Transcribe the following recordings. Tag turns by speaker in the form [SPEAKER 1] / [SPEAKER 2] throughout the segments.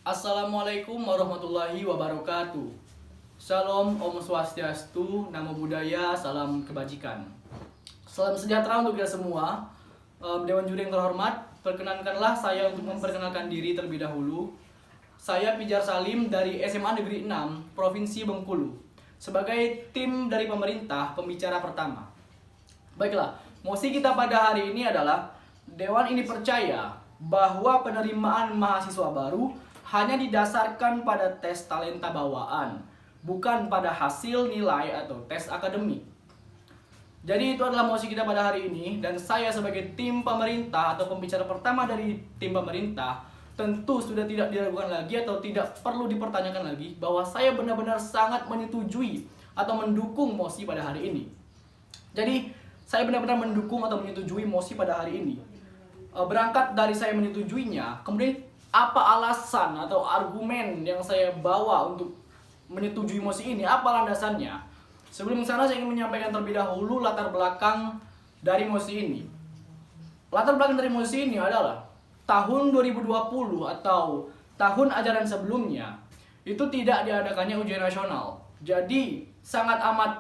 [SPEAKER 1] Assalamualaikum warahmatullahi wabarakatuh. Shalom, Om Swastiastu, Namo Buddhaya, salam kebajikan. Salam sejahtera untuk kita semua. Dewan Juri yang terhormat, perkenankanlah saya untuk memperkenalkan diri terlebih dahulu. Saya Pijar Salim dari SMA Negeri 6, Provinsi Bengkulu, sebagai tim dari pemerintah pembicara pertama. Baiklah, mosi kita pada hari ini adalah Dewan ini percaya bahwa penerimaan mahasiswa baru hanya didasarkan pada tes talenta bawaan, bukan pada hasil nilai atau tes akademik. Jadi itu adalah mosi kita pada hari ini, dan saya sebagai tim pemerintah atau pembicara pertama dari tim pemerintah tentu sudah tidak diragukan lagi atau tidak perlu dipertanyakan lagi bahwa saya benar-benar sangat menyetujui atau mendukung mosi pada hari ini. Jadi saya benar-benar mendukung atau menyetujui mosi pada hari ini. Berangkat dari saya menyetujuinya, kemudian apa alasan atau argumen yang saya bawa untuk menyetujui mosi ini, apa landasannya? Sebelum sana saya ingin menyampaikan terlebih dahulu latar belakang dari mosi ini. Latar belakang dari mosi ini adalah tahun 2020 atau tahun ajaran sebelumnya itu tidak diadakannya ujian nasional. Jadi sangat amat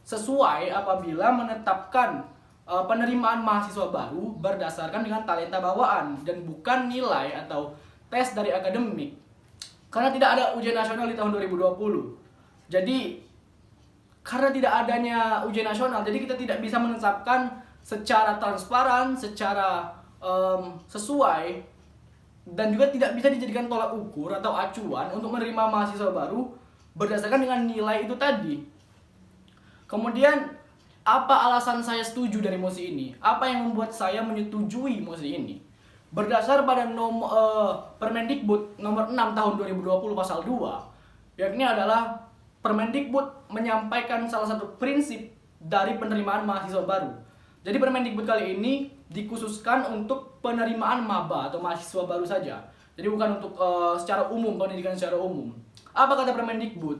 [SPEAKER 1] sesuai apabila menetapkan penerimaan mahasiswa baru berdasarkan dengan talenta bawaan dan bukan nilai atau tes dari akademik. Karena tidak ada ujian nasional di tahun 2020. Jadi karena tidak adanya ujian nasional, jadi kita tidak bisa menetapkan secara transparan, secara sesuai, dan juga tidak bisa dijadikan tolak ukur atau acuan untuk menerima mahasiswa baru berdasarkan dengan nilai itu tadi. Kemudian apa alasan saya setuju dari mosi ini? Apa yang membuat saya menyetujui mosi ini? Berdasar pada Permendikbud nomor 6 tahun 2020 pasal 2, yakni adalah Permendikbud menyampaikan salah satu prinsip dari penerimaan mahasiswa baru. Jadi Permendikbud kali ini dikhususkan untuk penerimaan maba atau mahasiswa baru saja. Jadi bukan untuk secara umum, pendidikan secara umum. Apa kata Permendikbud?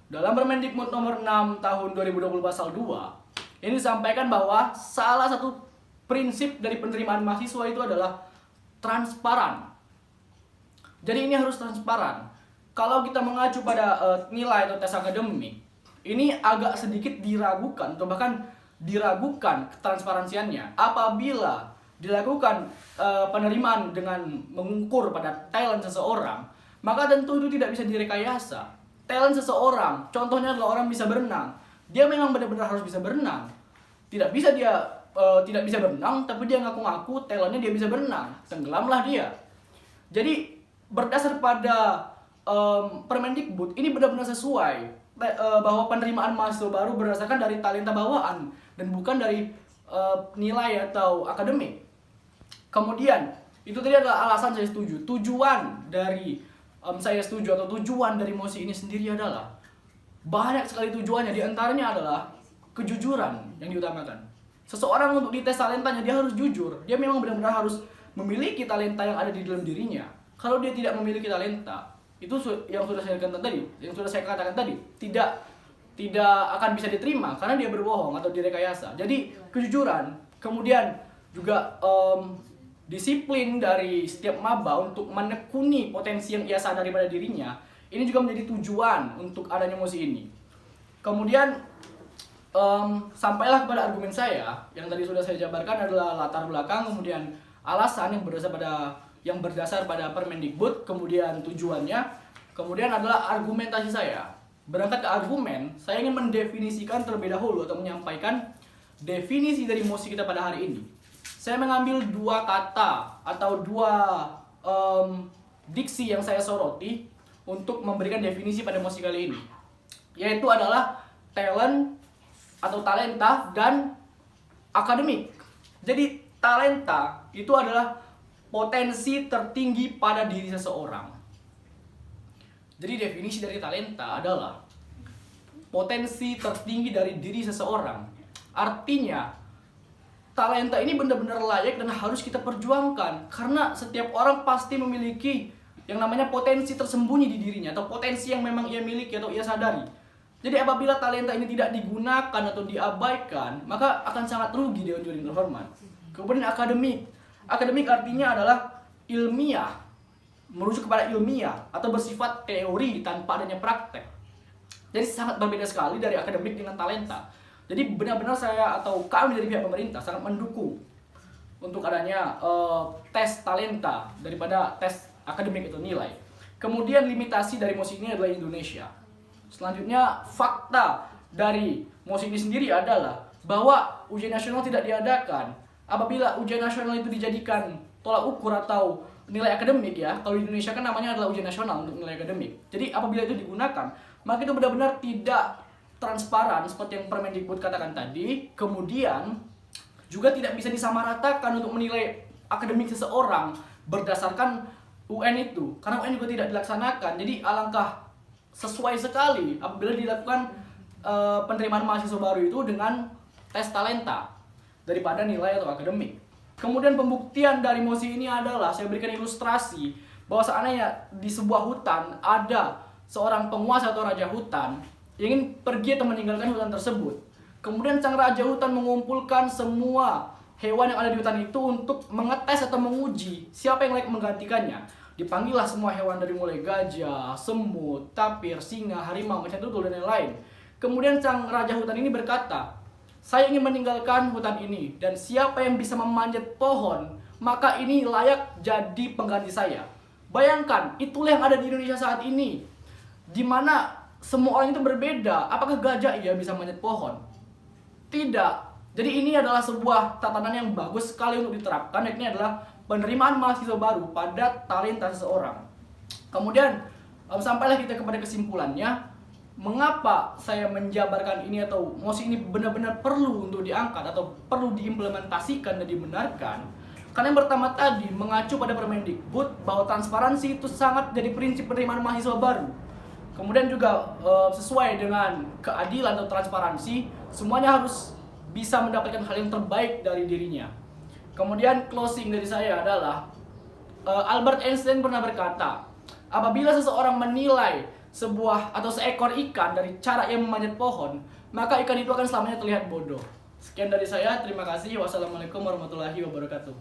[SPEAKER 1] Dalam Permendikbud nomor 6 tahun 2020 pasal 2, ini disampaikan bahwa salah satu prinsip dari penerimaan mahasiswa itu adalah transparan. Jadi ini harus transparan. Kalau kita mengacu pada nilai atau tes akademik, ini agak sedikit diragukan atau bahkan diragukan ketransparansiannya apabila dilakukan penerimaan dengan mengukur pada talent seseorang, maka tentu itu tidak bisa direkayasa. Talent seseorang, contohnya adalah orang bisa berenang. Dia memang benar-benar harus bisa berenang. Tidak bisa dia tidak bisa berenang, tapi dia ngaku-ngaku talentnya dia bisa berenang. Tenggelamlah dia. Jadi berdasar pada Permendikbud ini benar-benar sesuai bahwa penerimaan mahasiswa baru berdasarkan dari talenta bawaan dan bukan dari nilai atau akademik. Kemudian itu tadi adalah alasan saya setuju. Tujuan dari saya setuju atau tujuan dari mosi ini sendiri adalah banyak sekali tujuannya. Di antaranya adalah kejujuran yang diutamakan. Seseorang untuk dites talentanya dia harus jujur. Dia memang benar-benar harus memiliki talenta yang ada di dalam dirinya. Kalau dia tidak memiliki talenta, itu yang sudah saya katakan tadi, tidak akan bisa diterima karena dia berbohong atau direkayasa. Jadi kejujuran, kemudian juga disiplin dari setiap maba untuk menekuni potensi yang ia sadari pada dirinya. Ini juga menjadi tujuan untuk adanya mosi ini. Kemudian sampailah kepada argumen saya yang tadi sudah saya jabarkan adalah latar belakang, kemudian alasan yang berdasar pada Permendikbud, kemudian tujuannya, kemudian adalah argumentasi saya. Berangkat ke argumen, saya ingin mendefinisikan terlebih dahulu atau menyampaikan definisi dari mosi kita pada hari ini. Saya mengambil dua kata atau dua diksi yang saya soroti untuk memberikan definisi pada mosi kali ini, yaitu adalah talent atau talenta dan akademik. Jadi talenta itu adalah potensi tertinggi pada diri seseorang. Jadi definisi dari talenta adalah potensi tertinggi dari diri seseorang. Artinya talenta ini benar-benar layak dan harus kita perjuangkan, karena setiap orang pasti memiliki yang namanya potensi tersembunyi di dirinya atau potensi yang memang ia miliki atau ia sadari. Jadi apabila talenta ini tidak digunakan atau diabaikan, maka akan sangat rugi Dewan Juri terhormat. Kemudian akademik. Akademik artinya adalah ilmiah. merujuk kepada ilmiah atau bersifat teori tanpa adanya praktek. Jadi sangat berbeda sekali dari akademik dengan talenta. Jadi benar-benar saya atau kami dari pihak pemerintah sangat mendukung untuk adanya tes talenta daripada tes akademik itu nilai. Kemudian limitasi dari MOSI ini adalah Indonesia. Selanjutnya fakta dari MOSI ini sendiri adalah bahwa ujian nasional tidak diadakan apabila ujian nasional itu dijadikan tolak ukur atau nilai akademik ya. Kalau di Indonesia kan namanya adalah ujian nasional untuk nilai akademik. Jadi apabila itu digunakan, maka itu benar-benar tidak transparan seperti yang Permendikbud katakan tadi. Kemudian juga tidak bisa disamaratakan untuk menilai akademik seseorang berdasarkan UN itu, karena UN juga tidak dilaksanakan. Jadi alangkah sesuai sekali apabila dilakukan penerimaan mahasiswa baru itu dengan tes talenta daripada nilai atau akademik. Kemudian pembuktian dari MOSI ini adalah saya berikan ilustrasi bahwa seandainya di sebuah hutan ada seorang penguasa atau raja hutan ingin pergi atau meninggalkan hutan tersebut. Kemudian sang raja hutan mengumpulkan semua hewan yang ada di hutan itu untuk mengetes atau menguji siapa yang layak menggantikannya. Dipanggillah semua hewan dari mulai gajah, semut, tapir, singa, harimau, macan tutul, dan lain-lain. Kemudian sang raja hutan ini berkata, saya ingin meninggalkan hutan ini, dan siapa yang bisa memanjat pohon, maka ini layak jadi pengganti saya. Bayangkan, itulah yang ada di Indonesia saat ini, di mana semua orang itu berbeda. Apakah gajah ia bisa memanjat pohon? Tidak. Jadi ini adalah sebuah tatanan yang bagus sekali untuk diterapkan, yakni adalah penerimaan mahasiswa baru pada talenta seseorang. Kemudian sampailah kita kepada kesimpulannya, mengapa saya menjabarkan ini atau MOSI ini benar-benar perlu untuk diangkat atau perlu diimplementasikan dan dibenarkan. Karena yang pertama tadi mengacu pada Permendikbud bahwa transparansi itu sangat jadi prinsip penerimaan mahasiswa baru. Kemudian juga sesuai dengan keadilan atau transparansi, semuanya harus bisa mendapatkan hal yang terbaik dari dirinya. Kemudian closing dari saya adalah Albert Einstein pernah berkata, apabila seseorang menilai sebuah atau seekor ikan dari cara ia memanjat pohon, maka ikan itu akan selamanya terlihat bodoh. Sekian dari saya, terima kasih. Wassalamualaikum warahmatullahi wabarakatuh.